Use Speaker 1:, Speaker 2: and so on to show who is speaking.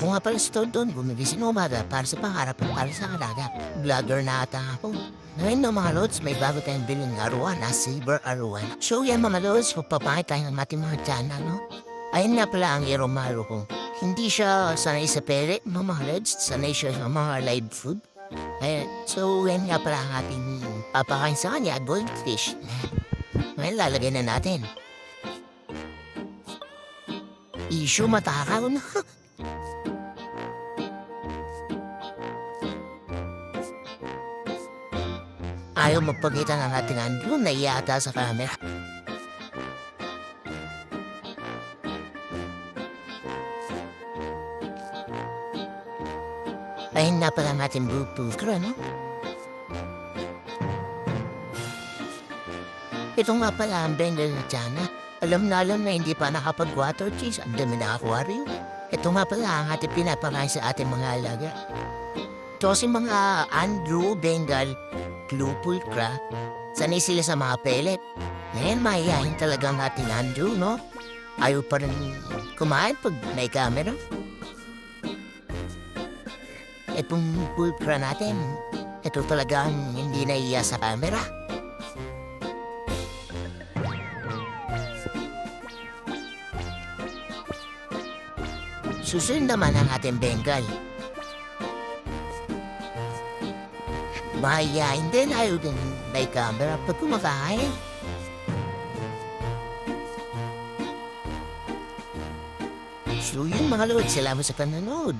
Speaker 1: Ako nga pala si Tonton, gumigising ng umaga para sa pangarap at para sa alaga. Vlogger na ata ako. Ngayon no mga lods, may bago tayong biling aruan na Saber Aruan. So yan mga lods, magpapakit tayo ng ating mga tiyanan, no? Ayun nga pala ang Iromaro ko. Hindi siya sanay sa pere, mga lods. Sanay siya sa mga live food. Ayan, so yan nga pala ang ating papakain sa kanya, goldfish. Ngayon lalagay na natin. Issue matakaw na. Ayaw magpakita ng ating Andrew na iyata sa camera. Ayun na pala ang ating bukra, no? Ito nga pala ang Bengal na Tiana. Alam na hindi pa nakapag-water cheese. Ang dami na aquarium. Ito nga pala ang ating pinapakain sa ating mga alaga. Ito si mga Andrew Bengal Blue Pulcra. Sanay sila sa mga pellet. Ngayon mahihayin talaga ang ating Andrew, no? Ayaw pa rin kumain pag may camera. Itong pulcra natin, ito talagang hindi naiya sa camera. Susunod naman ang ating Bengal. Mahihayin din, ayaw din may camera pag kumakain. So yun mga lord, salamat sa panonood.